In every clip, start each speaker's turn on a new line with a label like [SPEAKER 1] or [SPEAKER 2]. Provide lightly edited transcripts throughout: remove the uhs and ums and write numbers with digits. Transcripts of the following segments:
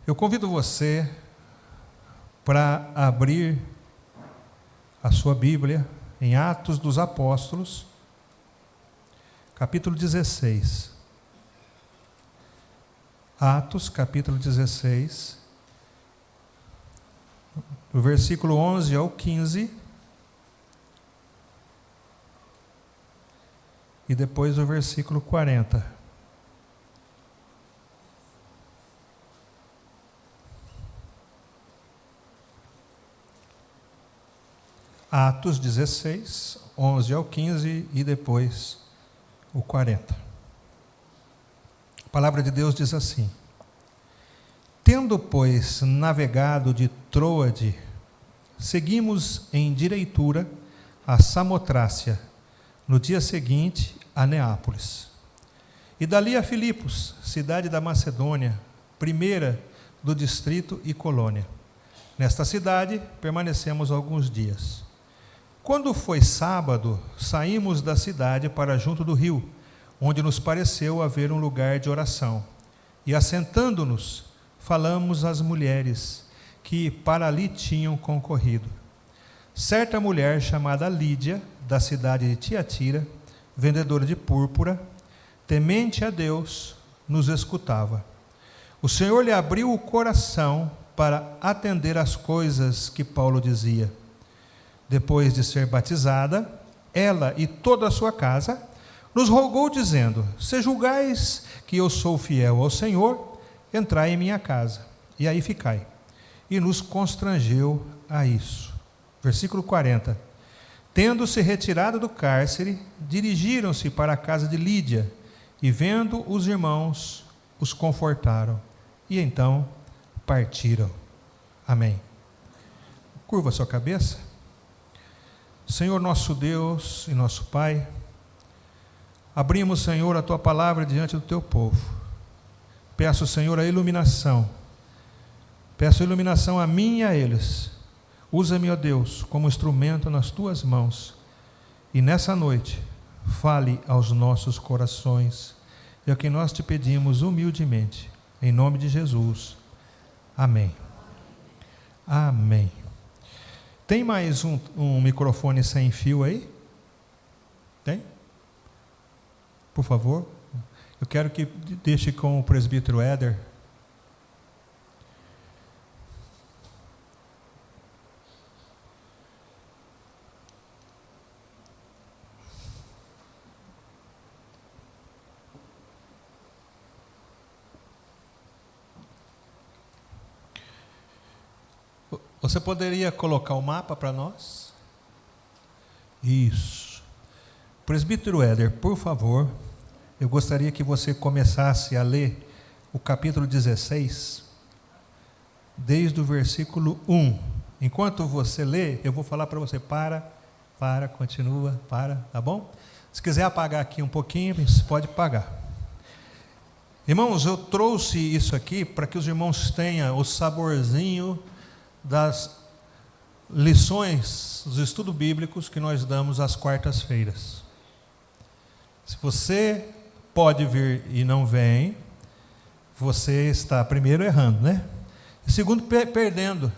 [SPEAKER 1] Eu convido você para abrir a sua Bíblia em Atos dos Apóstolos, capítulo 16. Atos, capítulo 16, do versículo 11 ao 15, e depois o versículo 40. Atos 16, 11 ao 15 e depois o 40. A palavra de Deus diz assim: Tendo, pois, navegado de Troade, seguimos em direitura a Samotrácia, no dia seguinte a Neápolis. E dali a Filipos, cidade da Macedônia, primeira do distrito e colônia. Nesta cidade permanecemos alguns dias. Quando foi sábado, saímos da cidade para junto do rio, onde nos pareceu haver um lugar de oração. E assentando-nos, falamos às mulheres que para ali tinham concorrido. Certa mulher chamada Lídia, da cidade de Tiatira, vendedora de púrpura, temente a Deus, nos escutava. O Senhor lhe abriu o coração para atender às coisas que Paulo dizia. Depois de ser batizada, ela e toda a sua casa, nos rogou dizendo: Se julgais que eu sou fiel ao Senhor, entrai em minha casa, e aí ficai. E nos constrangeu a isso. Versículo 40. Tendo-se retirado do cárcere, dirigiram-se para a casa de Lídia, e vendo os irmãos, os confortaram, e então partiram. Amém. Curva sua cabeça. Senhor nosso Deus e nosso Pai, abrimos, Senhor, a Tua palavra diante do Teu povo. Peço, Senhor, a iluminação. Peço a iluminação a mim e a eles. Usa-me, ó Deus, como instrumento nas Tuas mãos. E nessa noite, fale aos nossos corações. É o que nós te pedimos humildemente. Em nome de Jesus. Amém. Amém. Tem mais um microfone sem fio aí? Tem? Por favor. Eu quero que deixe com o presbítero Éder. Você poderia colocar o mapa para nós? Isso. Presbítero Éder, por favor, eu gostaria que você começasse a ler o capítulo 16, desde o versículo 1. Enquanto você lê, eu vou falar para você: continua, tá bom? Se quiser apagar aqui um pouquinho, você pode apagar. Irmãos, eu trouxe isso aqui para que os irmãos tenham o saborzinho das lições dos estudos bíblicos que nós damos às quartas-feiras. Se você pode vir e não vem, você está, primeiro, errando, né? E segundo, perdendo,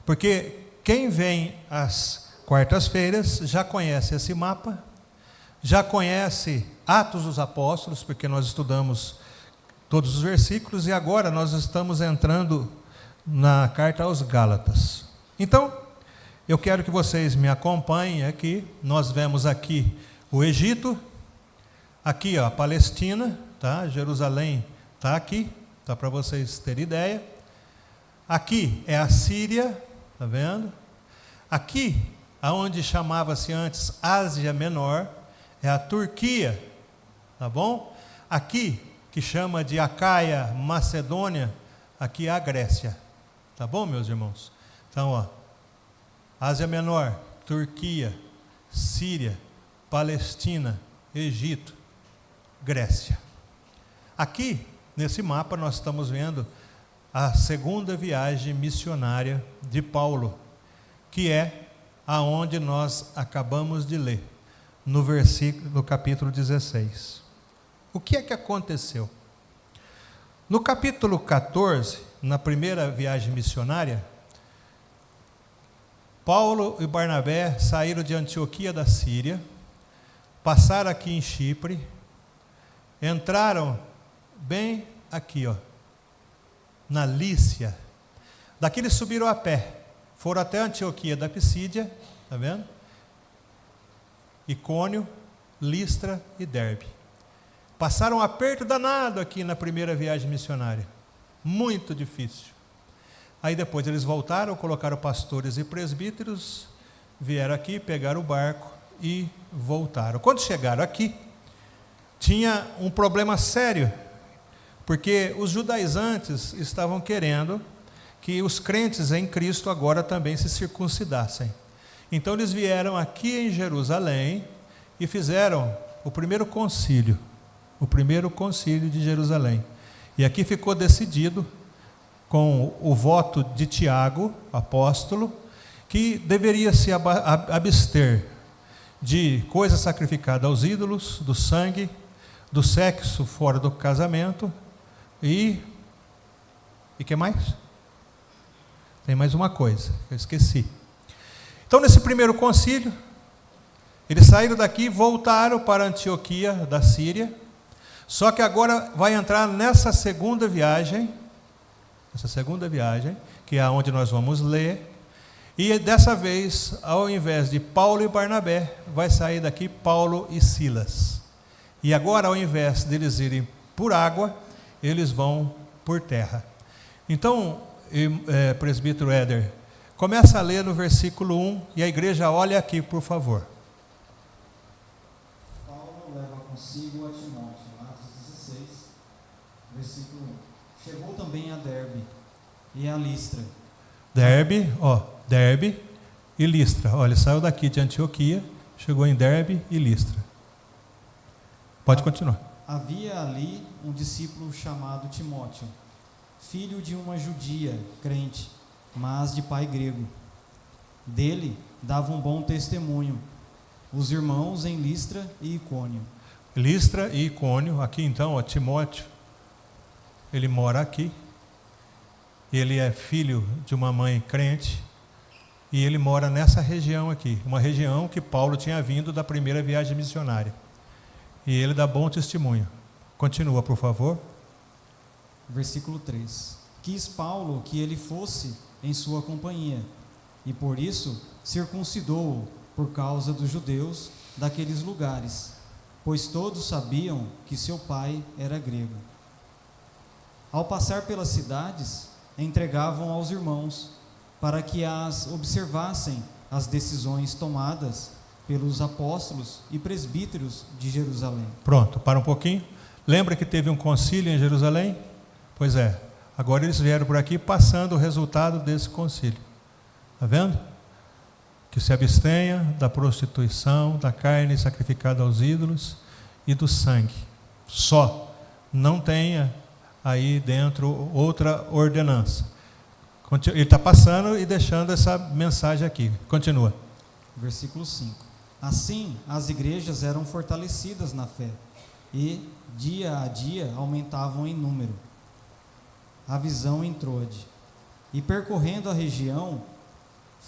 [SPEAKER 1] porque quem vem às quartas-feiras já conhece esse mapa, já conhece Atos dos Apóstolos, porque nós estudamos todos os versículos, e agora nós estamos entrando na carta aos Gálatas. Então, eu quero que vocês me acompanhem aqui. Nós vemos aqui o Egito, aqui a Palestina, tá? Jerusalém está aqui, tá, para vocês terem ideia. Aqui é a Síria, tá vendo? Aqui, aonde chamava-se antes Ásia Menor, é a Turquia, tá bom? Aqui, que chama de Acaia, Macedônia, aqui é a Grécia. Tá bom, meus irmãos? Então, ó, Ásia Menor, Turquia, Síria, Palestina, Egito, Grécia. Aqui, nesse mapa, nós estamos vendo a segunda viagem missionária de Paulo, que é aonde nós acabamos de ler, no capítulo 16. O que é que aconteceu? No capítulo 14, na primeira viagem missionária, Paulo e Barnabé saíram de Antioquia da Síria, passaram aqui em Chipre, entraram bem aqui, ó, na Lícia. Daqui eles subiram a pé, foram até Antioquia da Pisídia, tá vendo? Icônio, Listra e Derbe. Passaram um aperto danado aqui na primeira viagem missionária, muito difícil. Aí depois eles voltaram, colocaram pastores e presbíteros, vieram aqui, pegaram o barco e voltaram. Quando chegaram aqui, tinha um problema sério, porque os judaizantes estavam querendo que os crentes em Cristo agora também se circuncidassem. Então eles vieram aqui em Jerusalém e fizeram o primeiro concílio de Jerusalém. E aqui ficou decidido, com o voto de Tiago, apóstolo, que deveria se abster de coisa sacrificada aos ídolos, do sangue, do sexo fora do casamento e que mais? Tem mais uma coisa, eu esqueci. Então, nesse primeiro concílio, eles saíram daqui e voltaram para Antioquia da Síria, só que agora vai entrar nessa segunda viagem, que é onde nós vamos ler, e dessa vez, ao invés de Paulo e Barnabé, vai sair daqui Paulo e Silas. E agora, ao invés deles irem por água, eles vão por terra. Então, presbítero Éder, começa a ler no versículo 1, e a igreja olha aqui, por favor.
[SPEAKER 2] Paulo leva consigo a Timóteo, Atos 16, versículo 1. Chegou também a Derbe e a Listra.
[SPEAKER 1] Derbe e Listra. Olha, ele saiu daqui de Antioquia, chegou em Derbe e Listra. Pode continuar.
[SPEAKER 2] Havia ali um discípulo chamado Timóteo, filho de uma judia, crente, mas de pai grego. Dele dava um bom testemunho os irmãos em Listra e Icônio.
[SPEAKER 1] Listra e Icônio, aqui então, Timóteo, ele mora aqui, ele é filho de uma mãe crente, e ele mora nessa região aqui, uma região que Paulo tinha vindo da primeira viagem missionária. E ele dá bom testemunho. Continua, por favor.
[SPEAKER 2] Versículo 3. Quis Paulo que ele fosse em sua companhia, e por isso circuncidou-o por causa dos judeus daqueles lugares, pois todos sabiam que seu pai era grego. Ao passar pelas cidades, entregavam aos irmãos, para que as observassem as decisões tomadas pelos apóstolos e presbíteros de Jerusalém.
[SPEAKER 1] Pronto, para um pouquinho. Lembra que teve um concílio em Jerusalém? Pois é, agora eles vieram por aqui passando o resultado desse concílio. Está vendo? Que se abstenha da prostituição, da carne sacrificada aos ídolos e do sangue. Só. Não tenha aí dentro outra ordenança. Ele está passando e deixando essa mensagem aqui. Continua.
[SPEAKER 2] Versículo 5. Assim, as igrejas eram fortalecidas na fé e, dia a dia, aumentavam em número. A visão em Troade. E percorrendo a região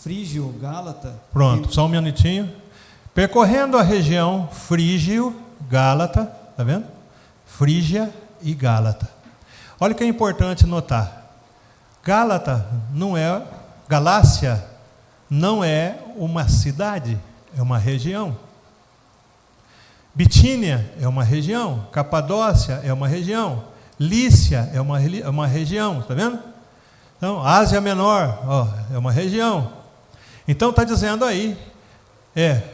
[SPEAKER 2] frígio-gálata...
[SPEAKER 1] Pronto, só um minutinho. Percorrendo a região frígio-gálata, está vendo? Frígia e Gálata. Olha o que é importante notar. Galácia não é uma cidade, é uma região. Bitínia é uma região, Capadócia é uma região, Lícia é uma região, está vendo? Então, Ásia Menor, é uma região. Então está dizendo aí,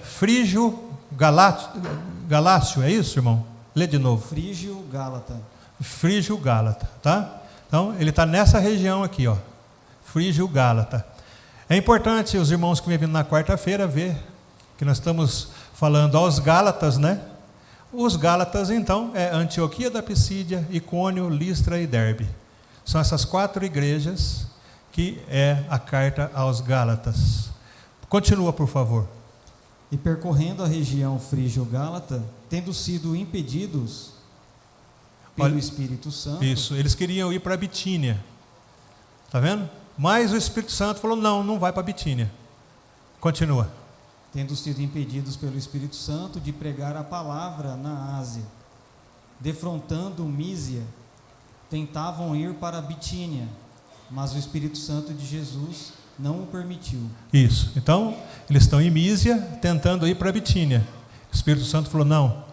[SPEAKER 1] Frígio Galácio, é isso, irmão? Lê de novo.
[SPEAKER 2] Frígio-gálata.
[SPEAKER 1] Frígio-gálata, tá? Então, ele está nessa região aqui, Frígio-gálata. É importante os irmãos que vêm vindo na quarta-feira ver que nós estamos falando aos Gálatas, né? Os Gálatas, então, é Antioquia da Pisídia, Icônio, Listra e Derbe. São essas 4 igrejas que é a carta aos Gálatas. Continua, por favor.
[SPEAKER 2] E percorrendo a região frígio-gálata, tendo sido impedidos pelo Espírito Santo...
[SPEAKER 1] Isso, eles queriam ir para Bitínia. Está vendo? Mas o Espírito Santo falou, não vai para Bitínia. Continua.
[SPEAKER 2] Tendo sido impedidos pelo Espírito Santo de pregar a palavra na Ásia, defrontando Mísia, tentavam ir para Bitínia, mas o Espírito Santo de Jesus não o permitiu.
[SPEAKER 1] Isso. Então, eles estão em Mísia, tentando ir para Bitínia. O Espírito Santo falou, não.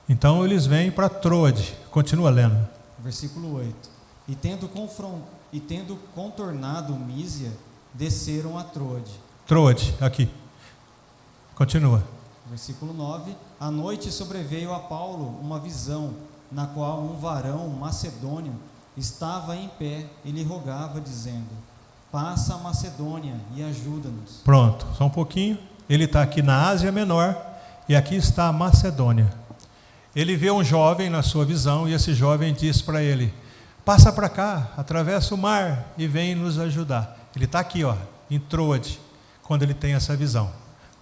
[SPEAKER 1] Então, eles vêm para Troade. Continua lendo.
[SPEAKER 2] Versículo 8. E tendo contornado Mísia, desceram a Troade.
[SPEAKER 1] Troade, aqui. Continua.
[SPEAKER 2] Versículo 9. À noite sobreveio a Paulo uma visão, na qual um varão macedônio estava em pé e lhe rogava, dizendo: passa a Macedônia e ajuda-nos.
[SPEAKER 1] Pronto, só um pouquinho. Ele está aqui na Ásia Menor e aqui está a Macedônia. Ele vê um jovem na sua visão e esse jovem diz para ele: passa para cá, atravessa o mar e vem nos ajudar. Ele está aqui, em Troade, quando ele tem essa visão.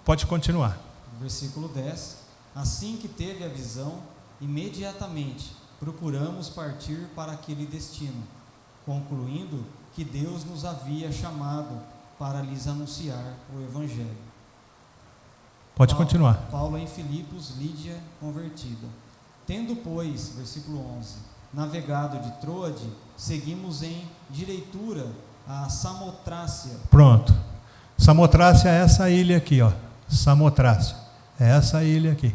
[SPEAKER 1] Pode continuar.
[SPEAKER 2] Versículo 10. Assim que teve a visão, imediatamente procuramos partir para aquele destino, concluindo que Deus nos havia chamado para lhes anunciar o Evangelho.
[SPEAKER 1] Pode continuar.
[SPEAKER 2] Paulo em Filipos, Lídia convertida. Tendo, pois, versículo 11, navegado de Troade, seguimos em direitura a Samotrácia.
[SPEAKER 1] Pronto. Samotrácia é essa ilha aqui, Samotrácia. É essa ilha aqui.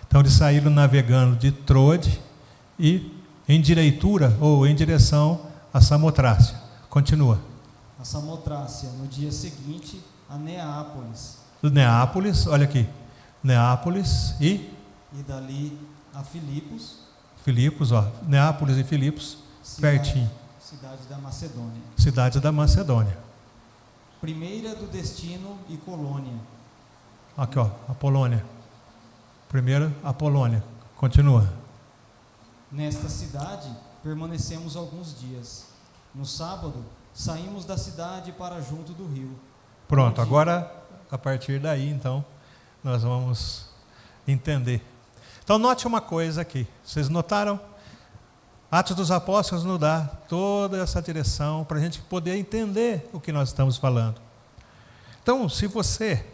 [SPEAKER 1] Então eles saíram navegando de Troade e em direitura ou em direção a Samotrácia. Continua.
[SPEAKER 2] A Samotrácia, no dia seguinte, a Neápolis.
[SPEAKER 1] Neápolis, olha aqui. Neápolis e
[SPEAKER 2] dali a Filipos.
[SPEAKER 1] Filipos, Neápolis e Filipos, pertinho.
[SPEAKER 2] Cidade da Macedônia.
[SPEAKER 1] Cidade da Macedônia.
[SPEAKER 2] Primeira do destino e colônia.
[SPEAKER 1] Aqui, a Polônia. Primeiro, a Polônia. Continua.
[SPEAKER 2] Nesta cidade permanecemos alguns dias. No sábado, saímos da cidade para junto do rio.
[SPEAKER 1] Pronto, agora, a partir daí, então, nós vamos entender. Então, note uma coisa aqui. Vocês notaram? Atos dos Apóstolos nos dá toda essa direção para a gente poder entender o que nós estamos falando. Então, se você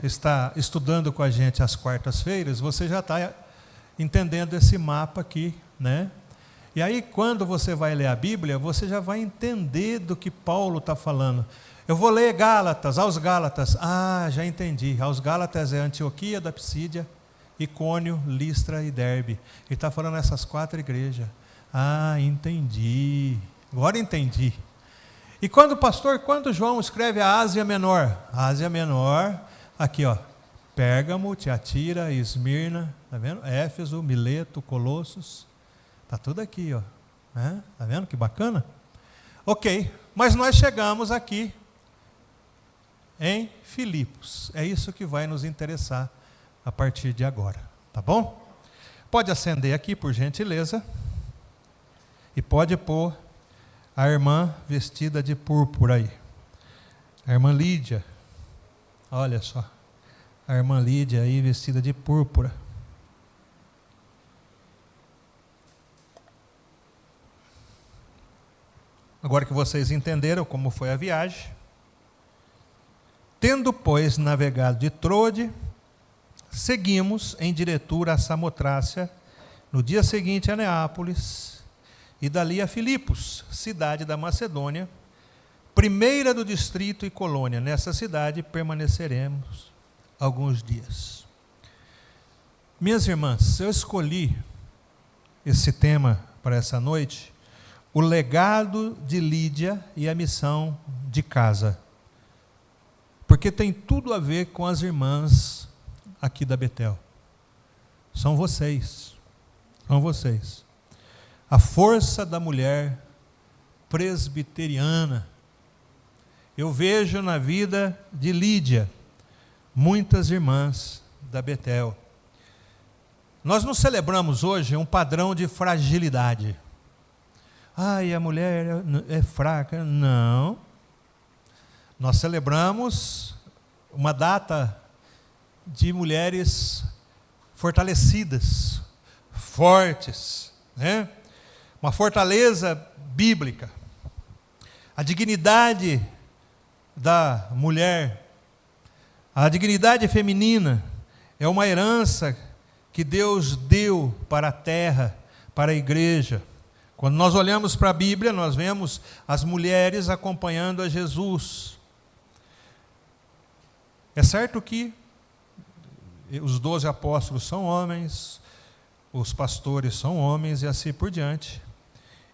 [SPEAKER 1] está estudando com a gente às quartas-feiras, você já está entendendo esse mapa aqui, né? E aí, quando você vai ler a Bíblia, você já vai entender do que Paulo está falando. Eu vou ler Gálatas, aos Gálatas. Já entendi. Aos Gálatas é Antioquia da Psídia, Icônio, Listra e Derbe. Ele está falando essas 4 igrejas. Entendi. Agora entendi. E quando João escreve a Ásia Menor? Ásia Menor, aqui Pérgamo, Tiatira, Esmirna, tá vendo? Éfeso, Mileto, Colossos. Está tudo aqui, Tá vendo que bacana? Ok, mas nós chegamos aqui em Filipos. É isso que vai nos interessar a partir de agora, tá bom? Pode acender aqui, por gentileza. E pode pôr a irmã vestida de púrpura aí. A irmã Lídia. Olha só. A irmã Lídia aí vestida de púrpura. Agora que vocês entenderam como foi a viagem. Tendo, pois, navegado de Troade, seguimos em diretura a Samotrácia, no dia seguinte a Neápolis, e dali a Filipos, cidade da Macedônia, primeira do distrito e colônia. Nessa cidade permaneceremos alguns dias. Minhas irmãs, eu escolhi esse tema para essa noite, o legado de Lídia e a missão de casa, porque tem tudo a ver com as irmãs aqui da Betel. São vocês. A força da mulher presbiteriana. Eu vejo na vida de Lídia muitas irmãs da Betel. Nós não celebramos hoje um padrão de fragilidade. A mulher é fraca. Não. Nós celebramos uma data de mulheres fortalecidas, fortes, né? Uma fortaleza bíblica. a dignidade da mulher, a dignidade feminina, é uma herança que Deus deu para a terra, para a igreja. Quando nós olhamos para a Bíblia, nós vemos as mulheres acompanhando a Jesus. É certo que os 12 apóstolos são homens, os pastores são homens e assim por diante.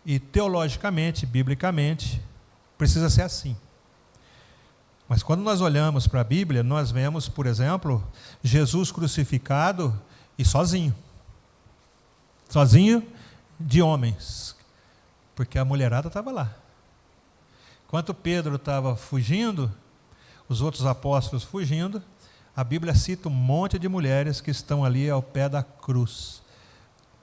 [SPEAKER 1] E teologicamente, biblicamente, precisa ser assim. Mas quando nós olhamos para a Bíblia, nós vemos, por exemplo, Jesus crucificado e sozinho. Sozinho de homens. Porque a mulherada estava lá. Enquanto Pedro estava fugindo, os outros apóstolos fugindo, a Bíblia cita um monte de mulheres que estão ali ao pé da cruz.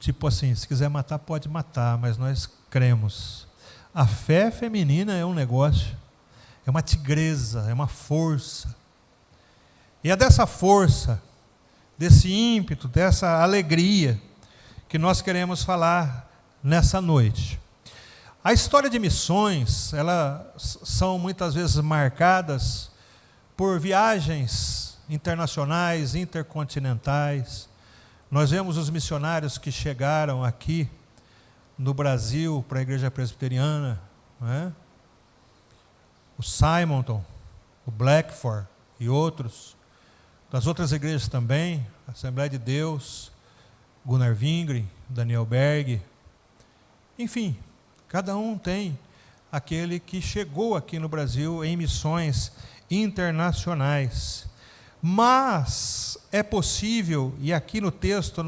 [SPEAKER 1] Tipo assim, se quiser matar, pode matar, mas nós cremos. A fé feminina é um negócio, é uma tigresa, é uma força. E é dessa força, desse ímpeto, dessa alegria, que nós queremos falar nessa noite. A história de missões, elas são muitas vezes marcadas por viagens internacionais, intercontinentais. Nós vemos os missionários que chegaram aqui no Brasil para a Igreja Presbiteriana, não é? O Simonton, o Blackford e outros, das outras igrejas também, a Assembleia de Deus, Gunnar Wingren, Daniel Berg, enfim, cada um tem aquele que chegou aqui no Brasil em missões internacionais. Mas é possível, e aqui no texto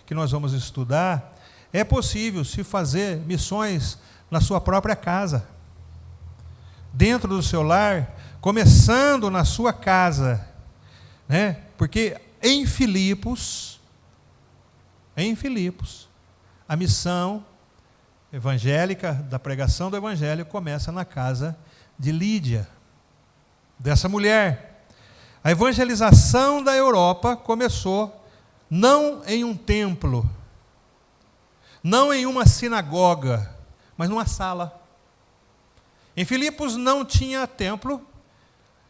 [SPEAKER 1] que nós vamos estudar, é possível se fazer missões na sua própria casa, dentro do seu lar, começando na sua casa, né? Porque em Filipos, a missão evangélica, da pregação do evangelho, começa na casa de Lídia, dessa mulher. A evangelização da Europa começou não em um templo, não em uma sinagoga, mas numa sala. Em Filipos não tinha templo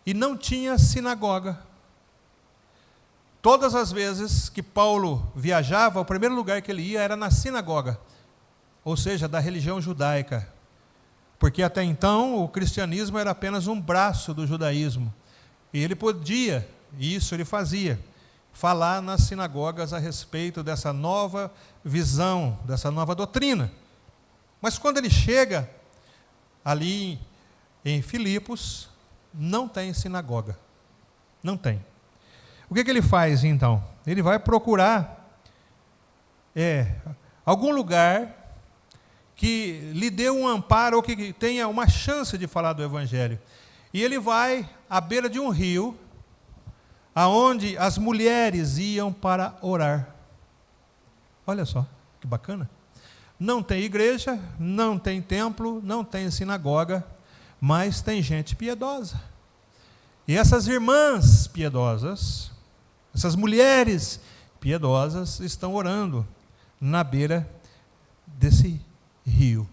[SPEAKER 1] e não tinha sinagoga. Todas as vezes que Paulo viajava, o primeiro lugar que ele ia era na sinagoga, ou seja, da religião judaica. Porque até então o cristianismo era apenas um braço do judaísmo. E ele podia, e isso ele fazia, falar nas sinagogas a respeito dessa nova visão, dessa nova doutrina. Mas quando ele chega ali em Filipos, não tem sinagoga. Não tem. O que ele faz então? Ele vai procurar algum lugar que lhe dê um amparo ou que tenha uma chance de falar do evangelho. E ele vai à beira de um rio, aonde as mulheres iam para orar. Olha só, que bacana. Não tem igreja, não tem templo, não tem sinagoga, mas tem gente piedosa. E essas irmãs piedosas, essas mulheres piedosas, estão orando na beira desse rio.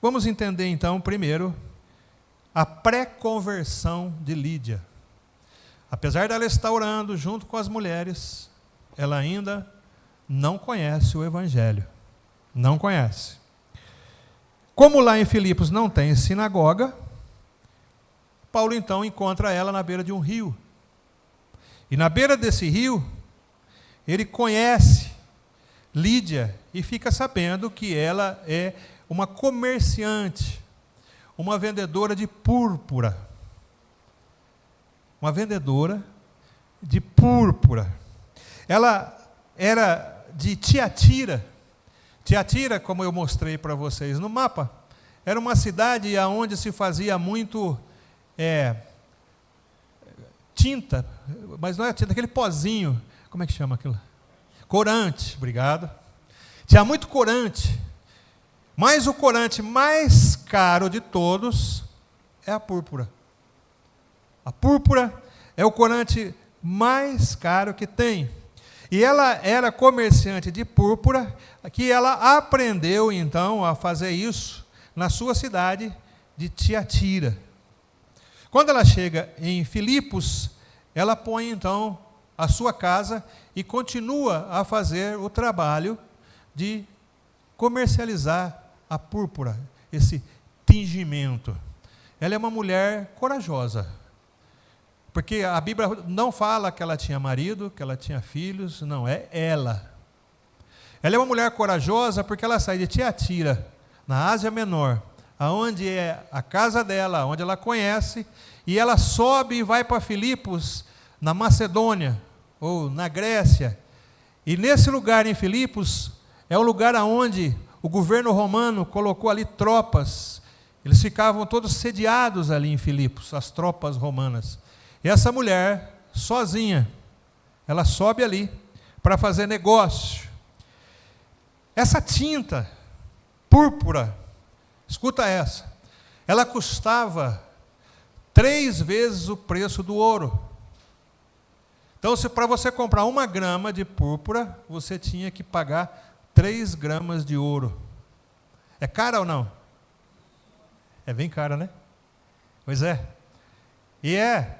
[SPEAKER 1] Vamos entender então, primeiro, a pré-conversão de Lídia. Apesar dela estar orando junto com as mulheres, ela ainda não conhece o evangelho. Não conhece. Como lá em Filipos não tem sinagoga, Paulo então encontra ela na beira de um rio. E na beira desse rio, ele conhece Lídia e fica sabendo que ela é uma comerciante, uma vendedora de púrpura. Uma vendedora de púrpura. Ela era de Tiatira. Tiatira, como eu mostrei para vocês no mapa, era uma cidade onde se fazia muito tinta, mas não é tinta, aquele pozinho, como é que chama aquilo? Corante, obrigado. Tinha muito corante, mas o corante mais caro de todos é a púrpura. A púrpura é o corante mais caro que tem. E ela era comerciante de púrpura, que ela aprendeu então a fazer isso na sua cidade, de Tiatira. Quando ela chega em Filipos, ela põe então a sua casa e continua a fazer o trabalho de comercializar a púrpura, esse tingimento. Ela é uma mulher corajosa, porque a Bíblia não fala que ela tinha marido, que ela tinha filhos, não, é ela. Ela é uma mulher corajosa porque ela sai de Tiatira, na Ásia Menor, aonde é a casa dela, onde ela conhece, e ela sobe e vai para Filipos, na Macedônia, ou na Grécia. E nesse lugar em Filipos, é um lugar onde o governo romano colocou ali tropas. Eles ficavam todos sediados ali em Filipos, as tropas romanas. E essa mulher, sozinha, ela sobe ali para fazer negócio. Essa tinta púrpura, escuta essa, ela custava 3 vezes o preço do ouro. Então, se para você comprar 1 grama de púrpura, você tinha que pagar 3 gramas de ouro. É cara ou não? É bem cara, né? Pois é. E é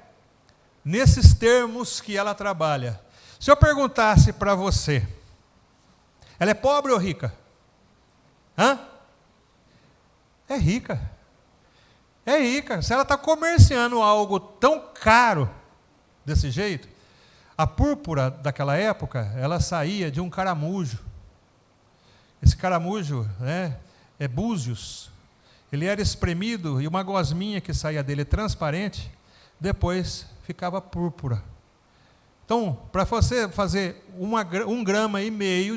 [SPEAKER 1] nesses termos que ela trabalha. Se eu perguntasse para você, ela é pobre ou rica? Hã? É rica. É rica. Se ela está comerciando algo tão caro desse jeito, a púrpura daquela época, ela saía de um caramujo. Esse caramujo, né, é búzios. Ele era espremido e uma gosminha que saía dele transparente, depois ficava púrpura. Então, para você fazer 1,5 grama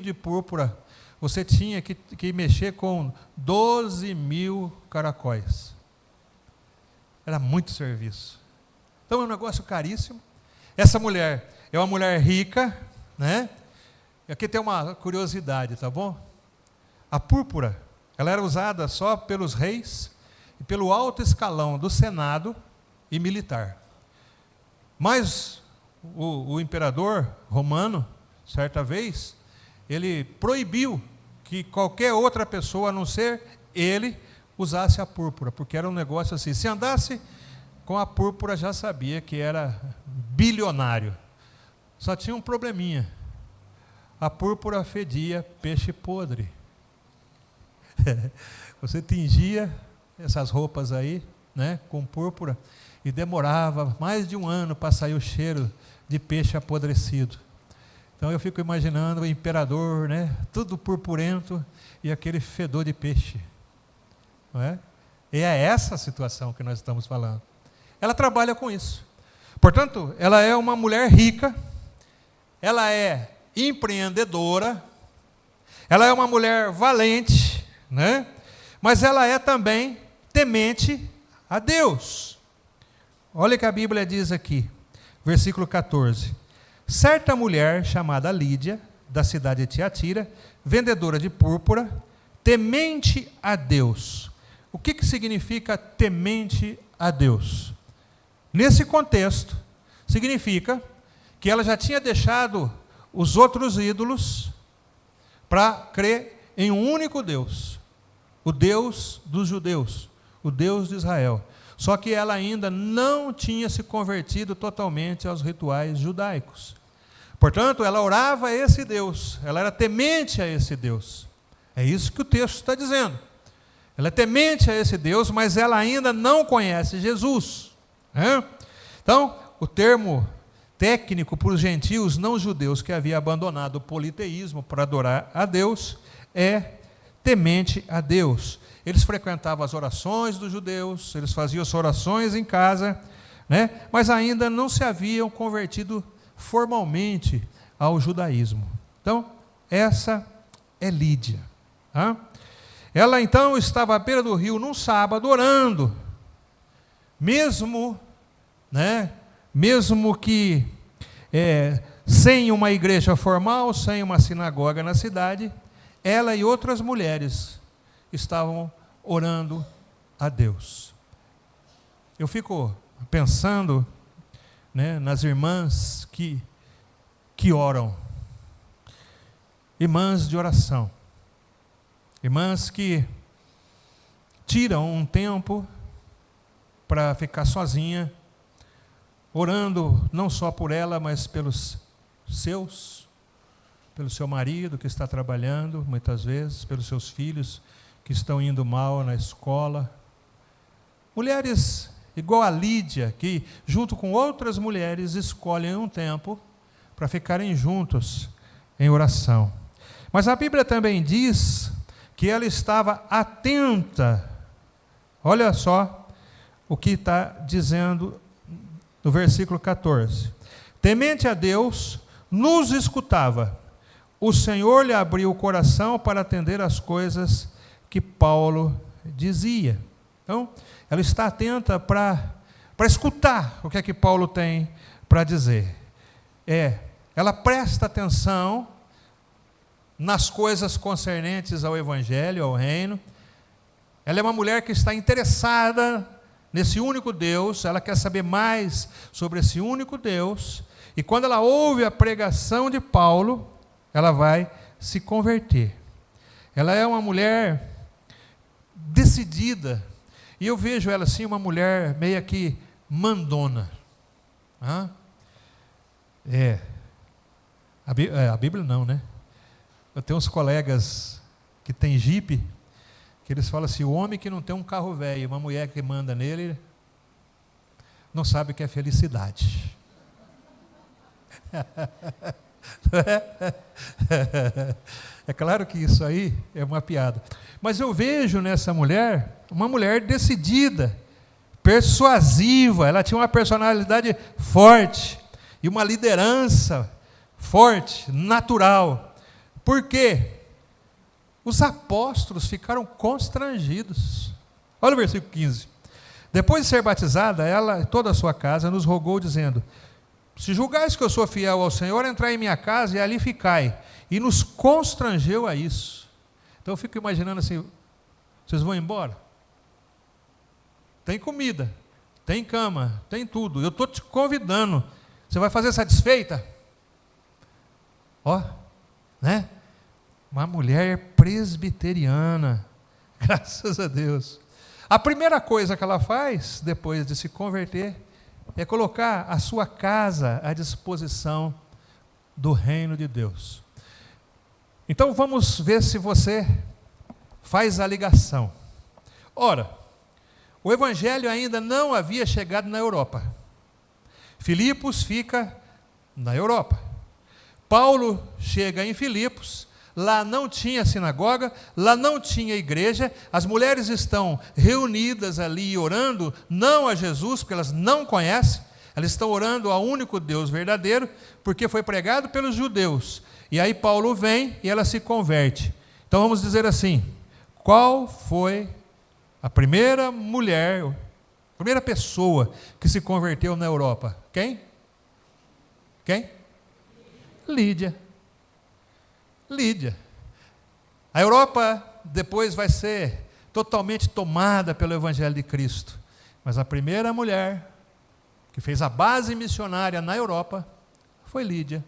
[SPEAKER 1] de púrpura, você tinha que mexer com 12.000 caracóis. Era muito serviço. Então, é um negócio caríssimo. Essa mulher é uma mulher rica, né? E aqui tem uma curiosidade, tá bom? A púrpura, ela era usada só pelos reis e pelo alto escalão do Senado e militar. Mas o imperador romano, certa vez, ele proibiu que qualquer outra pessoa, a não ser ele, usasse a púrpura, porque era um negócio assim, se andasse com a púrpura já sabia que era bilionário. Só tinha um probleminha, a púrpura fedia peixe podre. Você tingia essas roupas aí, né, com púrpura, e demorava mais de 1 ano para sair o cheiro de peixe apodrecido. Então eu fico imaginando o imperador, né, tudo purpurento e aquele fedor de peixe. Não é? E é essa a situação que nós estamos falando. Ela trabalha com isso. Portanto, ela é uma mulher rica, ela é empreendedora, ela é uma mulher valente, né? Mas ela é também temente a Deus. Olha o que a Bíblia diz aqui, versículo 14. Certa mulher chamada Lídia, da cidade de Tiatira, vendedora de púrpura, temente a Deus. O que significa temente a Deus? Nesse contexto, significa que ela já tinha deixado os outros ídolos para crer em um único Deus, o Deus dos judeus, o Deus de Israel. Só que ela ainda não tinha se convertido totalmente aos rituais judaicos. Portanto, ela orava a esse Deus, ela era temente a esse Deus. É isso que o texto está dizendo. Ela é temente a esse Deus, mas ela ainda não conhece Jesus. Então, o termo técnico para os gentios não judeus que haviam abandonado o politeísmo para adorar a Deus é temente a Deus. Eles frequentavam as orações dos judeus, eles faziam as orações em casa, né? Mas ainda não se haviam convertido formalmente ao judaísmo. Então, essa é Lídia. Ela então estava à beira do rio num sábado orando, mesmo que sem uma igreja formal, sem uma sinagoga na cidade, ela e outras mulheres estavam orando a Deus. Eu fico pensando, né, nas irmãs que oram, irmãs de oração, irmãs que tiram um tempo para ficar sozinha, orando não só por ela, mas pelos seus, pelo seu marido que está trabalhando, muitas vezes, pelos seus filhos que estão indo mal na escola. Mulheres igual a Lídia, que junto com outras mulheres escolhem um tempo para ficarem juntos em oração. Mas a Bíblia também diz que ela estava atenta. Olha só o que está dizendo no versículo 14. Temente a Deus, nos escutava. O Senhor lhe abriu o coração para atender às coisas que Paulo dizia. Então, ela está atenta para escutar o que é que Paulo tem para dizer. Ela presta atenção nas coisas concernentes ao Evangelho, ao reino. Ela é uma mulher que está interessada nesse único Deus, ela quer saber mais sobre esse único Deus, e quando ela ouve a pregação de Paulo, ela vai se converter. Ela é uma mulher decidida, e eu vejo ela assim, uma mulher meio que mandona. A Bíblia não, né? Eu tenho uns colegas que têm jipe, que eles falam assim, o homem que não tem um carro velho, uma mulher que manda nele, não sabe o que é felicidade. É claro que isso aí é uma piada. Mas eu vejo nessa mulher, uma mulher decidida, persuasiva, ela tinha uma personalidade forte, e uma liderança forte, natural. Por quê? Os apóstolos ficaram constrangidos. Olha o versículo 15. Depois de ser batizada, ela e toda a sua casa nos rogou, dizendo, se julgais que eu sou fiel ao Senhor, entrai em minha casa e ali ficai. E nos constrangeu a isso. Então eu fico imaginando assim, vocês vão embora? Tem comida, tem cama, tem tudo. Eu estou te convidando. Você vai fazer satisfeita? Né? Uma mulher presbiteriana, graças a Deus. A primeira coisa que ela faz, depois de se converter, é colocar a sua casa à disposição do reino de Deus. Então vamos ver se você faz a ligação. Ora, o Evangelho ainda não havia chegado na Europa. Filipos fica na Europa. Paulo chega em Filipos, lá não tinha sinagoga, lá não tinha igreja, as mulheres estão reunidas ali orando, não a Jesus, porque elas não conhecem, elas estão orando ao único Deus verdadeiro, porque foi pregado pelos judeus. E aí Paulo vem e ela se converte. Então vamos dizer assim, qual foi a primeira mulher, a primeira pessoa que se converteu na Europa? Quem? Lídia. A Europa depois vai ser totalmente tomada pelo Evangelho de Cristo. Mas a primeira mulher que fez a base missionária na Europa foi Lídia.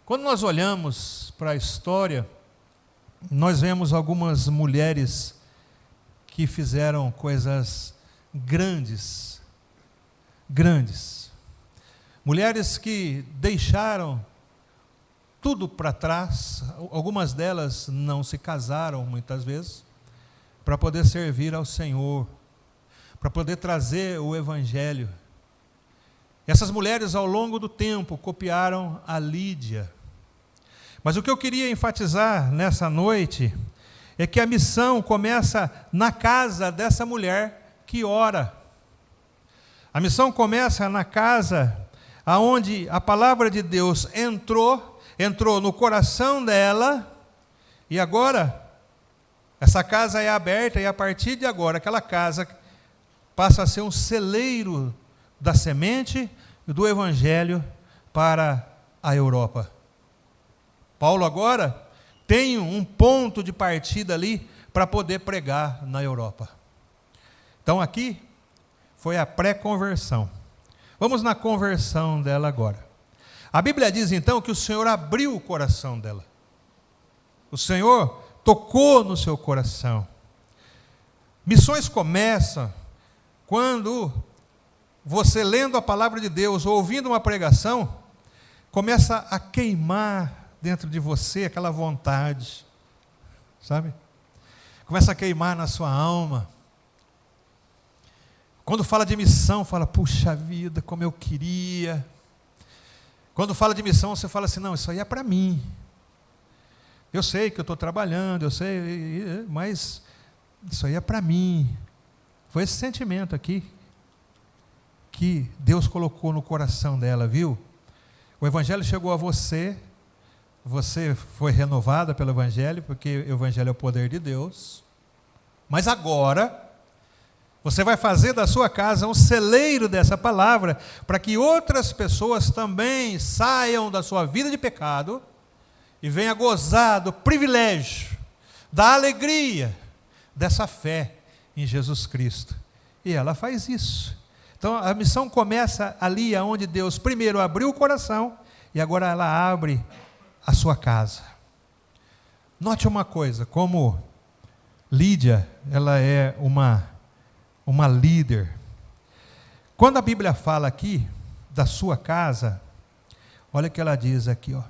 [SPEAKER 1] Quando nós olhamos para a história, nós vemos algumas mulheres que fizeram coisas grandes. Mulheres que deixaram tudo para trás, algumas delas não se casaram muitas vezes, para poder servir ao Senhor, para poder trazer o Evangelho. Essas mulheres ao longo do tempo copiaram a Lídia. Mas o que eu queria enfatizar nessa noite é que a missão começa na casa dessa mulher que ora. A missão começa na casa aonde a palavra de Deus entrou no coração dela, e agora essa casa é aberta, e a partir de agora aquela casa passa a ser um celeiro da semente do Evangelho para a Europa. Paulo agora tem um ponto de partida ali para poder pregar na Europa. Então aqui foi a pré-conversão. Vamos na conversão dela agora. A Bíblia diz então que o Senhor abriu o coração dela. O Senhor tocou no seu coração. Missões começam quando você lendo a palavra de Deus, ou ouvindo uma pregação, começa a queimar dentro de você aquela vontade, sabe? Começa a queimar na sua alma. Quando fala de missão, fala, puxa vida, como eu queria. Quando fala de missão, você fala assim, não, isso aí é para mim. Eu sei que eu estou trabalhando, eu sei, mas isso aí é para mim. Foi esse sentimento aqui que Deus colocou no coração dela, viu? O Evangelho chegou a você, você foi renovada pelo Evangelho, porque o Evangelho é o poder de Deus. Mas agora, você vai fazer da sua casa um celeiro dessa palavra, para que outras pessoas também saiam da sua vida de pecado e venham gozar do privilégio, da alegria, dessa fé em Jesus Cristo. E ela faz isso. Então a missão começa ali onde Deus primeiro abriu o coração e agora ela abre a sua casa. Note uma coisa, como Lídia, ela é uma líder. Quando a Bíblia fala aqui da sua casa, olha o que ela diz aqui, ó.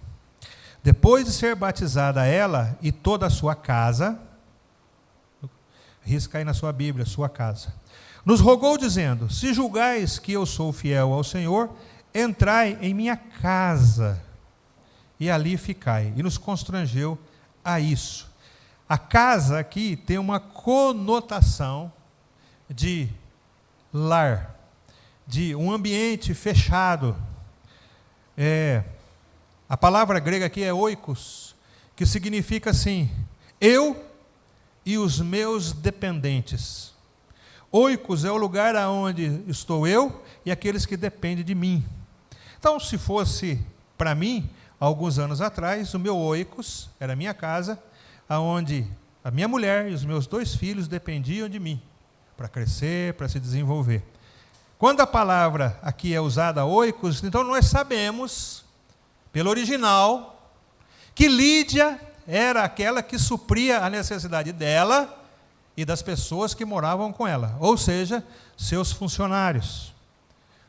[SPEAKER 1] Depois de ser batizada ela e toda a sua casa, risca aí na sua Bíblia, sua casa, nos rogou dizendo, se julgais que eu sou fiel ao Senhor, entrai em minha casa e ali ficai. E nos constrangeu a isso. A casa aqui tem uma conotação de lar, de um ambiente fechado. A palavra grega aqui é oikos, que significa assim, eu e os meus dependentes. Oikos é o lugar onde estou eu e aqueles que dependem de mim. Então, se fosse para mim, alguns anos atrás, o meu oikos era a minha casa, onde a minha mulher e os meus 2 filhos dependiam de mim, para crescer, para se desenvolver. Quando a palavra aqui é usada oikos, então nós sabemos, pelo original, que Lídia era aquela que supria a necessidade dela e das pessoas que moravam com ela, ou seja, seus funcionários,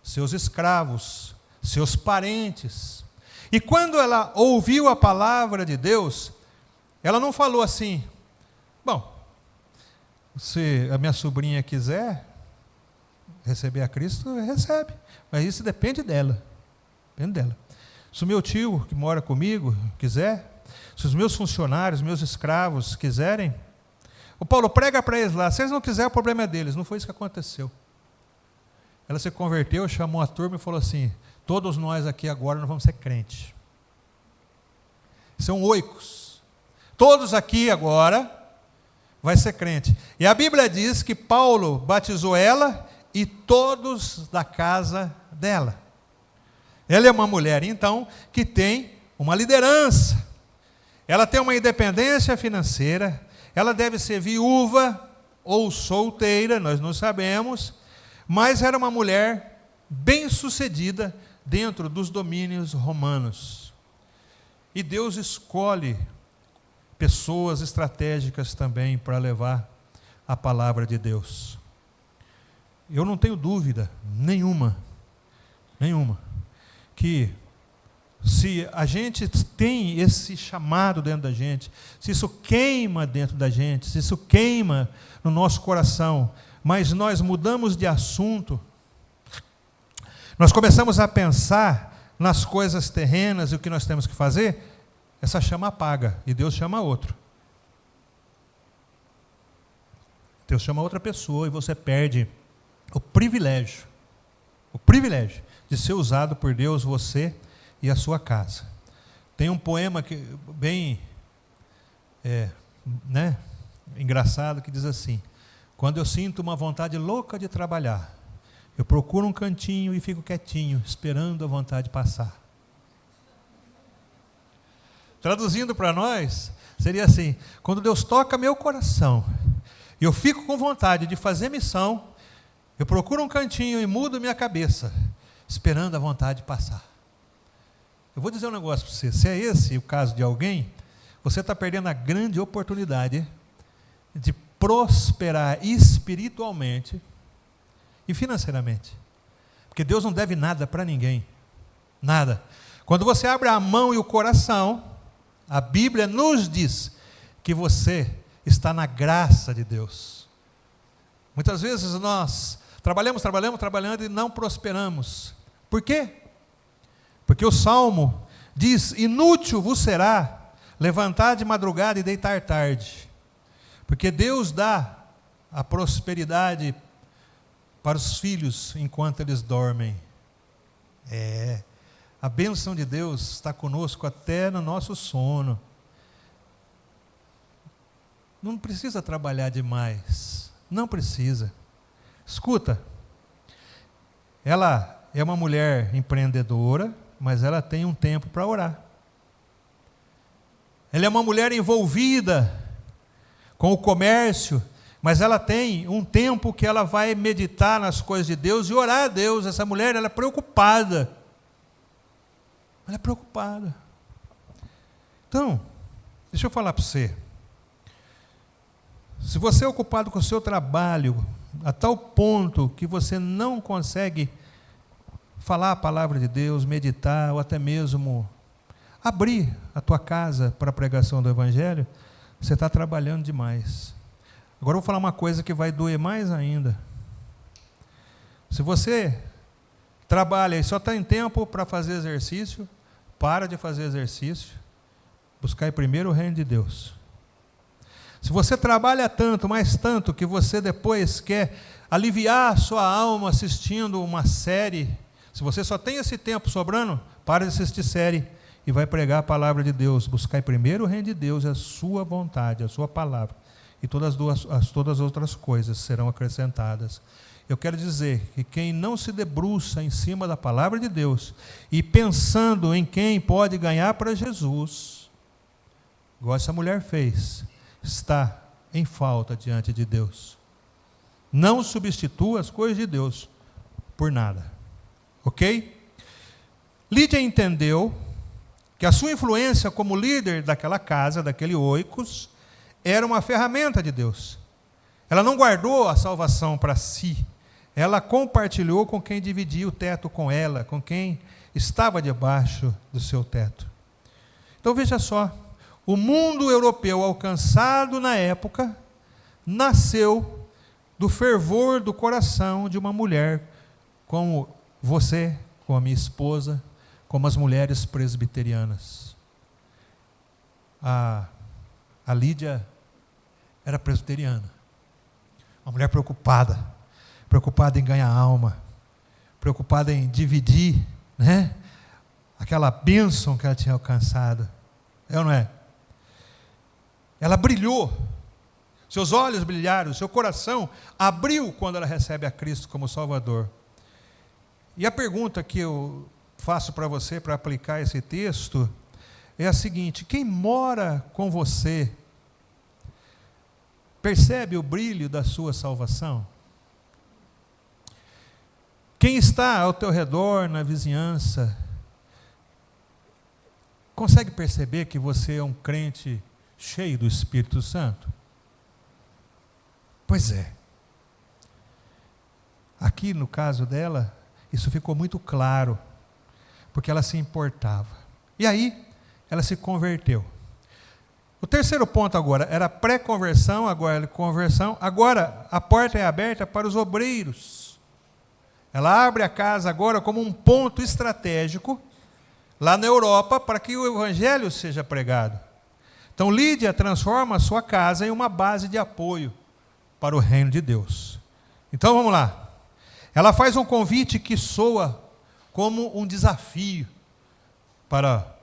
[SPEAKER 1] seus escravos, seus parentes. E quando ela ouviu a palavra de Deus, ela não falou assim, bom, se a minha sobrinha quiser receber a Cristo, recebe, mas isso depende dela, depende dela. Se o meu tio que mora comigo quiser, se os meus funcionários, meus escravos quiserem, o Paulo prega para eles lá, se eles não quiserem, o problema é deles. Não foi isso que aconteceu. Ela se converteu, chamou a turma e falou assim, todos nós aqui agora nós vamos ser crentes. São oikos. Todos aqui agora vai ser crente. E a Bíblia diz que Paulo batizou ela e todos da casa dela. Ela é uma mulher, então, que tem uma liderança. Ela tem uma independência financeira. Ela deve ser viúva ou solteira, nós não sabemos, mas era uma mulher bem-sucedida dentro dos domínios romanos. E Deus escolhe pessoas estratégicas também para levar a palavra de Deus. Eu não tenho dúvida nenhuma, que se a gente tem esse chamado dentro da gente, se isso queima dentro da gente, se isso queima no nosso coração, mas nós mudamos de assunto, nós começamos a pensar nas coisas terrenas e o que nós temos que fazer, essa chama apaga e Deus chama outro. Deus chama outra pessoa e você perde o privilégio de ser usado por Deus, você e a sua casa. Tem um poema que bem engraçado que diz assim, quando eu sinto uma vontade louca de trabalhar, eu procuro um cantinho e fico quietinho, esperando a vontade passar. Traduzindo para nós, seria assim, quando Deus toca meu coração, e eu fico com vontade de fazer missão, eu procuro um cantinho e mudo minha cabeça, esperando a vontade passar. Eu vou dizer um negócio para você, se é esse o caso de alguém, você está perdendo a grande oportunidade de prosperar espiritualmente e financeiramente. Porque Deus não deve nada para ninguém. Nada. Quando você abre a mão e o coração, a Bíblia nos diz que você está na graça de Deus. Muitas vezes nós trabalhamos e não prosperamos. Por quê? Porque o Salmo diz: inútil vos será levantar de madrugada e deitar tarde. Porque Deus dá a prosperidade para os filhos enquanto eles dormem. A bênção de Deus está conosco até no nosso sono. Não precisa trabalhar demais. Não precisa. Escuta, ela é uma mulher empreendedora, mas ela tem um tempo para orar. Ela é uma mulher envolvida com o comércio, mas ela tem um tempo que ela vai meditar nas coisas de Deus e orar a Deus. Essa mulher, ela é preocupada. Ela é preocupada. Então, deixa eu falar para você. Se você é ocupado com o seu trabalho, a tal ponto que você não consegue falar a palavra de Deus, meditar, ou até mesmo abrir a tua casa para a pregação do Evangelho, você está trabalhando demais. Agora eu vou falar uma coisa que vai doer mais ainda. Se você trabalha e só tem tempo para fazer exercício, para de fazer exercício, buscar primeiro o reino de Deus. Se você trabalha tanto, mais tanto, que você depois quer aliviar a sua alma assistindo uma série, se você só tem esse tempo sobrando, para de assistir série e vai pregar a palavra de Deus. Buscar primeiro o reino de Deus e a sua vontade, a sua palavra. E todas as outras coisas serão acrescentadas. Eu quero dizer que quem não se debruça em cima da palavra de Deus e pensando em quem pode ganhar para Jesus, igual essa mulher fez, está em falta diante de Deus. Não substitua as coisas de Deus por nada. Ok? Lídia entendeu que a sua influência como líder daquela casa, daquele oikos, era uma ferramenta de Deus. Ela não guardou a salvação para si. Ela compartilhou com quem dividia o teto com ela, com quem estava debaixo do seu teto. Então veja só, o mundo europeu alcançado na época nasceu do fervor do coração de uma mulher como você, como a minha esposa, como as mulheres presbiterianas. A Lídia era presbiteriana, uma mulher preocupada em ganhar alma, preocupada em dividir, né, aquela bênção que ela tinha alcançado. É ou não é? Ela brilhou, seus olhos brilharam, seu coração abriu quando ela recebe a Cristo como Salvador. E a pergunta que eu faço para você, para aplicar esse texto, é a seguinte: quem mora com você percebe o brilho da sua salvação? Quem está ao teu redor, na vizinhança, consegue perceber que você é um crente cheio do Espírito Santo? Pois é. Aqui no caso dela, isso ficou muito claro, porque ela se importava. E aí, ela se converteu. O terceiro ponto agora era pré-conversão, agora é conversão. Agora, a porta é aberta para os obreiros. Ela abre a casa agora como um ponto estratégico, lá na Europa, para que o Evangelho seja pregado. Então, Lídia transforma a sua casa em uma base de apoio para o reino de Deus. Então, vamos lá. Ela faz um convite que soa como um desafio para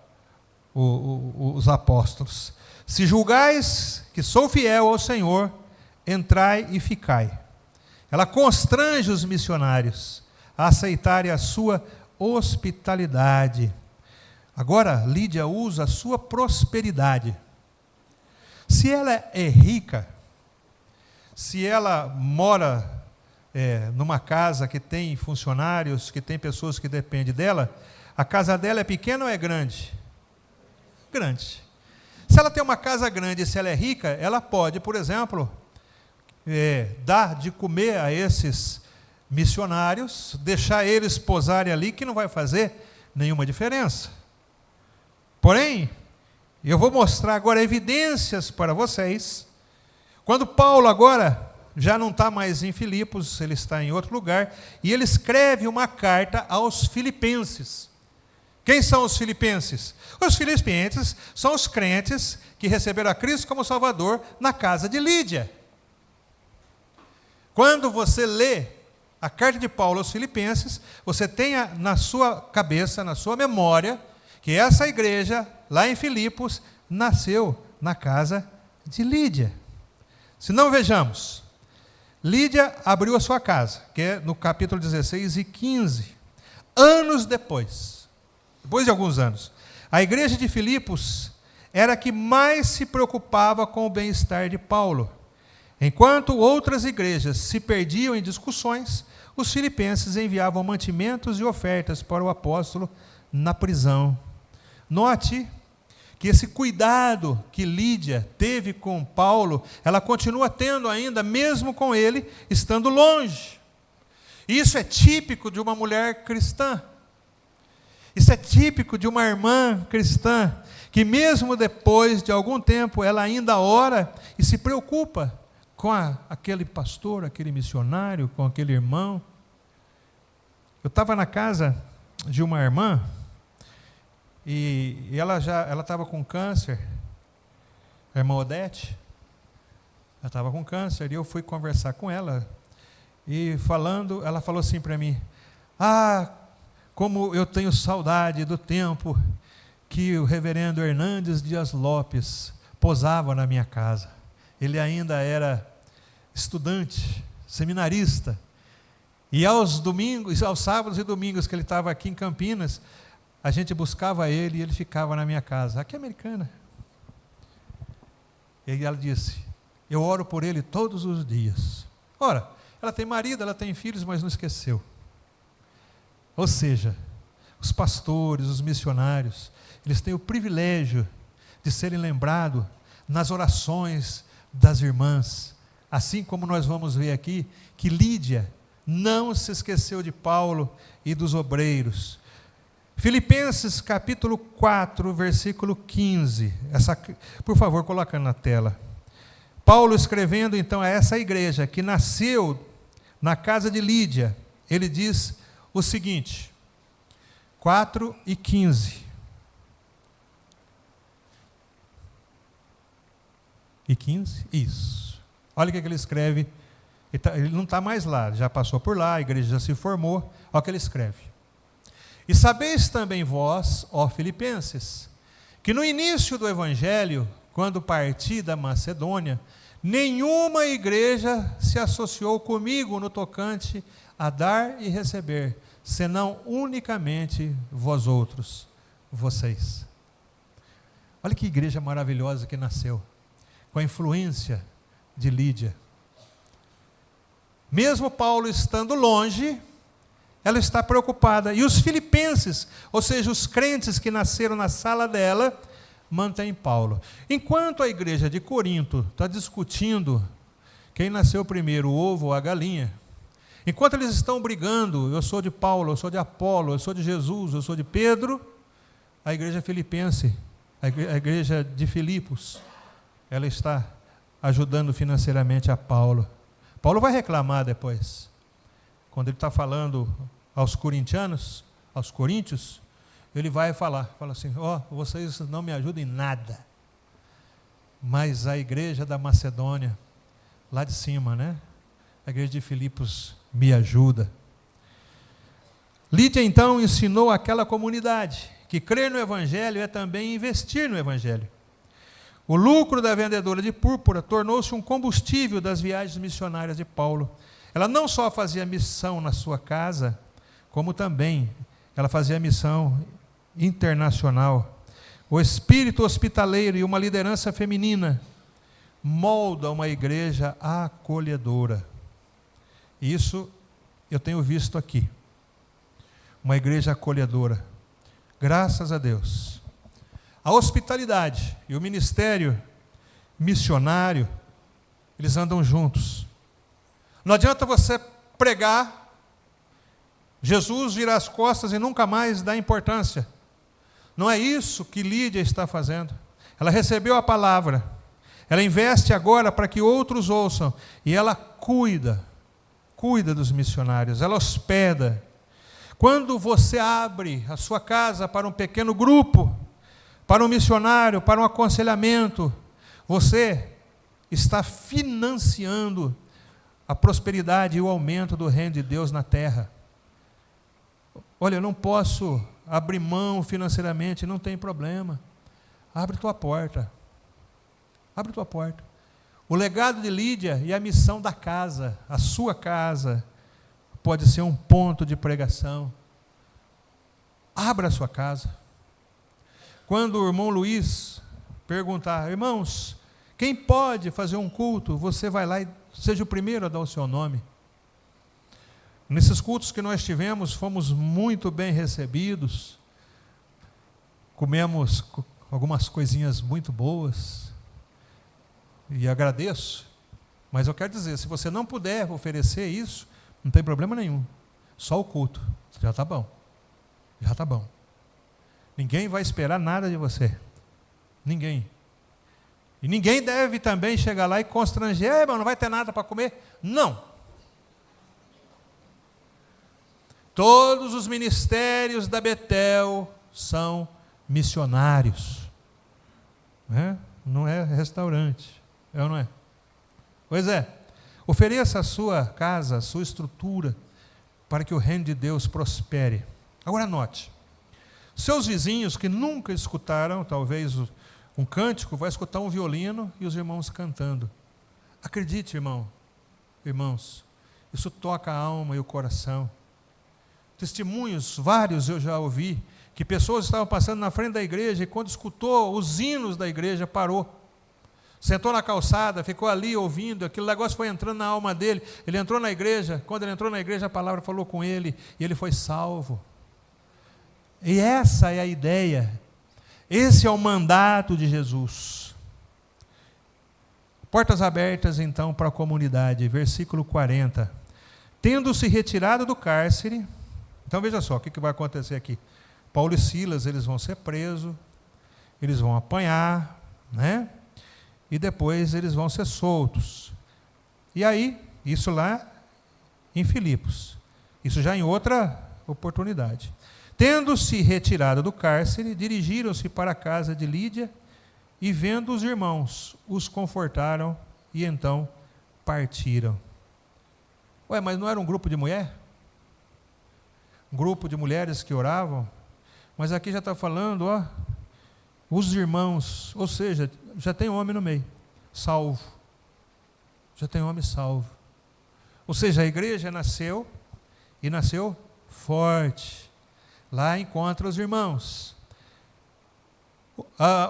[SPEAKER 1] os apóstolos. Se julgais que sou fiel ao Senhor, entrai e ficai. Ela constrange os missionários a aceitarem a sua hospitalidade. Agora, Lídia usa a sua prosperidade. Se ela é rica, se ela mora numa casa que tem funcionários, que tem pessoas que dependem dela, a casa dela é pequena ou é grande? Grande. Se ela tem uma casa grande e se ela é rica, ela pode, por exemplo, dar de comer a esses missionários, deixar eles posarem ali, que não vai fazer nenhuma diferença. Porém, eu vou mostrar agora evidências para vocês. Quando Paulo agora já não está mais em Filipos, ele está em outro lugar, e ele escreve uma carta aos filipenses. Quem são os filipenses? Os filipenses são os crentes que receberam a Cristo como Salvador na casa de Lídia. Quando você lê a carta de Paulo aos filipenses, você tenha na sua cabeça, na sua memória, que essa igreja, lá em Filipos, nasceu na casa de Lídia. Se não, vejamos. Lídia abriu a sua casa, que é no capítulo 16 e 15. Anos depois de alguns anos, a igreja de Filipos era a que mais se preocupava com o bem-estar de Paulo. Enquanto outras igrejas se perdiam em discussões, os filipenses enviavam mantimentos e ofertas para o apóstolo na prisão. Note que esse cuidado que Lídia teve com Paulo, ela continua tendo ainda, mesmo com ele estando longe. Isso é típico de uma mulher cristã. Isso é típico de uma irmã cristã, que mesmo depois de algum tempo, ela ainda ora e se preocupa com aquele pastor, aquele missionário, com aquele irmão. Eu estava na casa de uma irmã, e ela estava com câncer, a irmã Odete, ela estava com câncer, e eu fui conversar com ela, e falando, ela falou assim para mim, como eu tenho saudade do tempo que o reverendo Hernandes Dias Lopes posava na minha casa. Ele ainda era estudante, seminarista, e aos sábados e domingos que ele estava aqui em Campinas, a gente buscava ele e ele ficava na minha casa, aqui em Americana. E ela disse, eu oro por ele todos os dias. Ora, ela tem marido, ela tem filhos, mas não esqueceu. Ou seja, os pastores, os missionários, eles têm o privilégio de serem lembrados nas orações das irmãs. Assim como nós vamos ver aqui, que Lídia não se esqueceu de Paulo e dos obreiros. Filipenses capítulo 4, versículo 15. Por favor, coloca na tela. Paulo escrevendo então a essa igreja que nasceu na casa de Lídia, ele diz o seguinte, 4 e 15. E 15? Isso. Olha o que ele escreve. Ele não está mais lá, já passou por lá, a igreja já se formou. Olha o que ele escreve. E sabeis também vós, ó Filipenses, que no início do Evangelho, quando parti da Macedônia, nenhuma igreja se associou comigo no tocante a dar e receber, senão unicamente vós outros, vocês. Olha que igreja maravilhosa que nasceu, com a influência de Lídia. Mesmo Paulo estando longe, ela está preocupada. E os filipenses, ou seja, os crentes que nasceram na sala dela, mantêm Paulo. Enquanto a igreja de Corinto está discutindo quem nasceu primeiro, o ovo ou a galinha, enquanto eles estão brigando, eu sou de Paulo, eu sou de Apolo, eu sou de Jesus, eu sou de Pedro, a igreja filipense, a igreja de Filipos, ela está ajudando financeiramente a Paulo. Paulo vai reclamar depois, quando ele está falando aos corintianos, aos coríntios, ele vai fala assim, vocês não me ajudam em nada, mas a igreja da Macedônia, lá de cima, né? A igreja de Filipos me ajuda. Lídia então ensinou àquela comunidade que crer no Evangelho é também investir no Evangelho. O lucro da vendedora de púrpura tornou-se um combustível das viagens missionárias de Paulo. Ela não só fazia missão na sua casa, como também ela fazia missão internacional. O espírito hospitaleiro e uma liderança feminina molda uma igreja acolhedora. Isso eu tenho visto aqui. Uma igreja acolhedora. Graças a Deus. A hospitalidade e o ministério missionário, eles andam juntos. Não adianta você pregar Jesus vira as costas e nunca mais dá importância. Não é isso que Lídia está fazendo. Ela recebeu a palavra, ela investe agora para que outros ouçam, e ela cuida dos missionários, ela hospeda. Quando você abre a sua casa para um pequeno grupo, para um missionário, para um aconselhamento, você está financiando a prosperidade e o aumento do reino de Deus na terra. Olha, eu não posso abrir mão financeiramente, não tem problema. Abre tua porta. Abre tua porta. O legado de Lídia e a missão da casa, a sua casa, pode ser um ponto de pregação. Abra a sua casa. Quando o irmão Luiz perguntar, irmãos, quem pode fazer um culto, você vai lá e seja o primeiro a dar o seu nome. Nesses cultos que nós tivemos, fomos muito bem recebidos, comemos algumas coisinhas muito boas, e agradeço, mas eu quero dizer, se você não puder oferecer isso, não tem problema nenhum, só o culto, já está bom, já está bom. Ninguém vai esperar nada de você, ninguém. E ninguém deve também chegar lá e constranger, irmão, não vai ter nada para comer? Não. Todos os ministérios da Betel são missionários. Não é restaurante, é ou não é? Pois é, ofereça a sua casa, a sua estrutura, para que o reino de Deus prospere. Agora note, seus vizinhos que nunca escutaram, talvez um cântico, vai escutar um violino e os irmãos cantando. Acredite, irmãos, isso toca a alma e o coração. Testemunhos, vários eu já ouvi, que pessoas estavam passando na frente da igreja e quando escutou os hinos da igreja, parou. Sentou na calçada, ficou ali ouvindo, aquele negócio foi entrando na alma dele. Ele entrou na igreja, quando ele entrou na igreja, a palavra falou com ele e ele foi salvo. E essa é a ideia. Esse é o mandato de Jesus. Portas abertas então para a comunidade, versículo 40. Tendo-se retirado do cárcere, então veja só o que vai acontecer aqui. Paulo e Silas, eles vão ser presos, eles vão apanhar, né? E depois eles vão ser soltos. E aí, isso lá em Filipos, isso já em outra oportunidade. Tendo-se retirado do cárcere, dirigiram-se para a casa de Lídia e, vendo os irmãos, os confortaram e então partiram. Ué, mas não era um grupo de mulher? Um grupo de mulheres que oravam? Mas aqui já está falando, os irmãos, ou seja, já tem homem no meio, salvo. Já tem homem salvo. Ou seja, a igreja nasceu, e nasceu forte. Lá encontra os irmãos.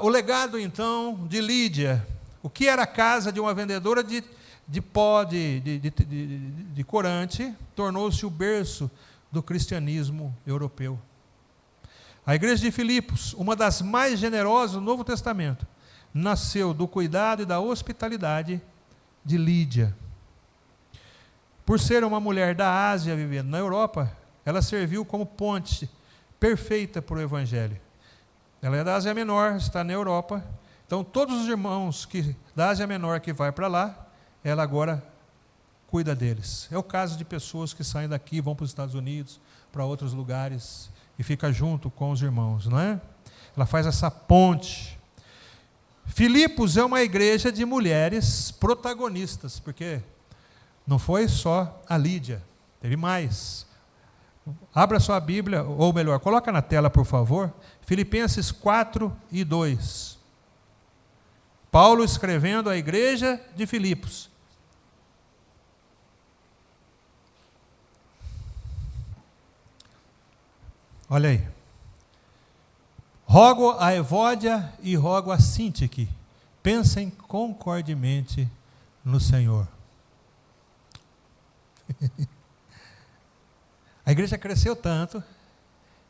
[SPEAKER 1] O legado, então, de Lídia. O que era a casa de uma vendedora de pó, de corante, tornou-se o berço do cristianismo europeu. A igreja de Filipos, uma das mais generosas do Novo Testamento, nasceu do cuidado e da hospitalidade de Lídia. Por ser uma mulher da Ásia vivendo na Europa, ela serviu como ponte perfeita para o Evangelho. Ela é da Ásia Menor, está na Europa, então todos os irmãos da Ásia Menor que vai para lá, ela agora cuida deles. É o caso de pessoas que saem daqui, vão para os Estados Unidos, para outros lugares, e fica junto com os irmãos, não é? Ela faz essa ponte. Filipos é uma igreja de mulheres protagonistas, porque não foi só a Lídia, teve mais. Abra sua Bíblia, ou melhor, coloca na tela, por favor, Filipenses 4:2. Paulo escrevendo à igreja de Filipos. Olha aí. Rogo a Evódia e rogo a Sintique, pensem concordemente no Senhor. A igreja cresceu tanto,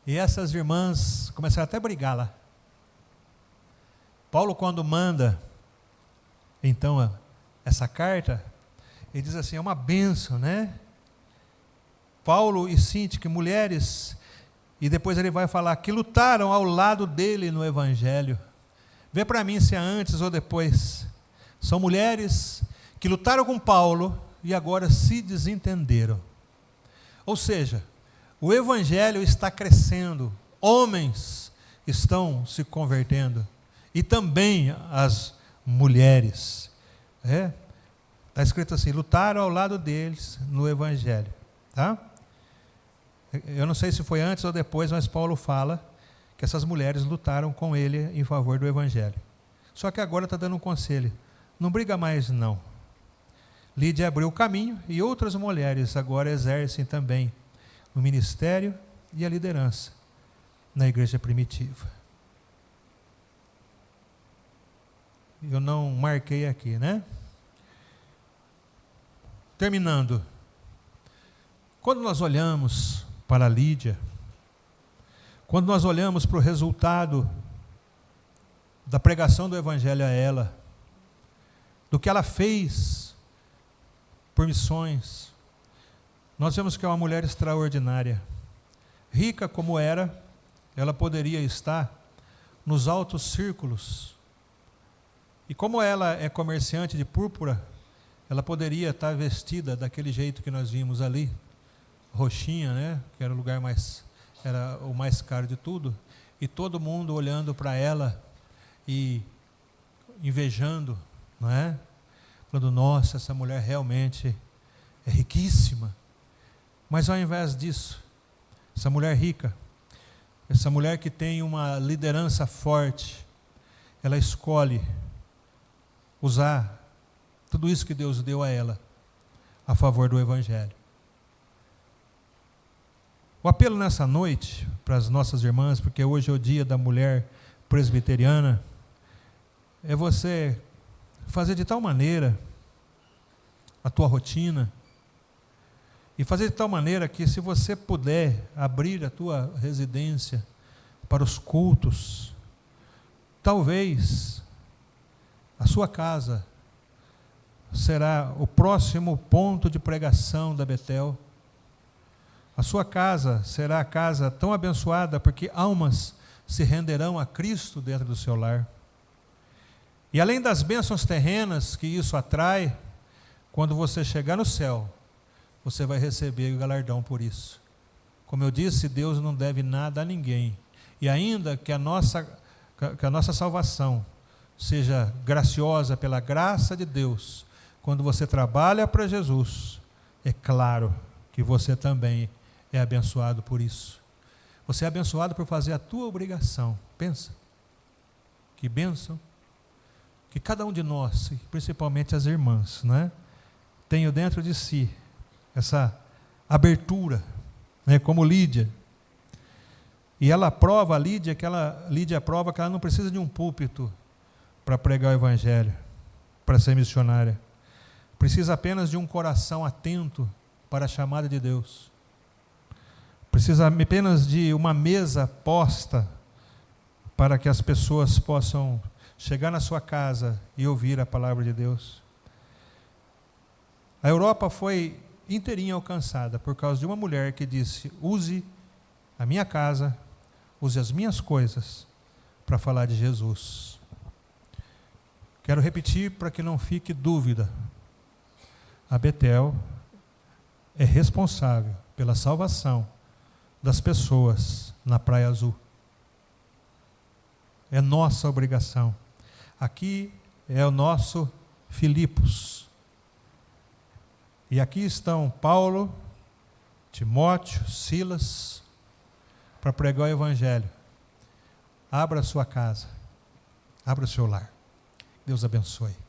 [SPEAKER 1] e essas irmãs começaram até a brigar lá. Paulo, quando manda, então, essa carta, ele diz assim, é uma bênção, né? Paulo e Sintique, mulheres, e depois ele vai falar que lutaram ao lado dele no Evangelho. Vê para mim se é antes ou depois. São mulheres que lutaram com Paulo e agora se desentenderam. Ou seja, o Evangelho está crescendo, homens estão se convertendo, e também as mulheres. Está escrito assim, lutaram ao lado deles no Evangelho. Tá? Eu não sei se foi antes ou depois, mas Paulo fala que essas mulheres lutaram com ele em favor do Evangelho. Só que agora está dando um conselho, não briga mais não. Lídia abriu o caminho e outras mulheres agora exercem também o ministério e a liderança na igreja primitiva. Eu não marquei aqui, né? Terminando. Quando nós olhamos para Lídia, quando nós olhamos para o resultado da pregação do Evangelho a ela, do que ela fez por missões, nós vemos que é uma mulher extraordinária. Rica como era, ela poderia estar nos altos círculos. E como ela é comerciante de púrpura, ela poderia estar vestida daquele jeito que nós vimos ali, roxinha, né? Que era o lugar era o mais caro de tudo, e todo mundo olhando para ela e invejando, não é? Falando, nossa, essa mulher realmente é riquíssima. Mas ao invés disso, essa mulher rica, essa mulher que tem uma liderança forte, ela escolhe usar tudo isso que Deus deu a ela a favor do Evangelho. O apelo nessa noite para as nossas irmãs, porque hoje é o dia da mulher presbiteriana, é você fazer de tal maneira a tua rotina, e fazer de tal maneira que, se você puder abrir a tua residência para os cultos, talvez a sua casa será o próximo ponto de pregação da Betel. A sua casa será a casa tão abençoada porque almas se renderão a Cristo dentro do seu lar. E além das bênçãos terrenas que isso atrai, quando você chegar no céu, você vai receber o galardão por isso. Como eu disse, Deus não deve nada a ninguém. E ainda que a nossa salvação seja graciosa pela graça de Deus, quando você trabalha para Jesus, é claro que você também é abençoado por isso. Você é abençoado por fazer a tua obrigação. Pensa, que bênção, que cada um de nós, principalmente as irmãs, né, tenham dentro de si essa abertura, né, como Lídia. E ela prova, Lídia prova que ela não precisa de um púlpito para pregar o Evangelho, para ser missionária. Precisa apenas de um coração atento para a chamada de Deus. Precisa apenas de uma mesa posta para que as pessoas possam chegar na sua casa e ouvir a palavra de Deus. A Europa foi inteirinha alcançada por causa de uma mulher que disse: use a minha casa, use as minhas coisas para falar de Jesus. Quero repetir para que não fique dúvida. A Betel é responsável pela salvação das pessoas na Praia Azul. É nossa obrigação. Aqui é o nosso Filipos. E aqui estão Paulo, Timóteo, Silas, para pregar o Evangelho. Abra a sua casa, abra o seu lar. Deus abençoe.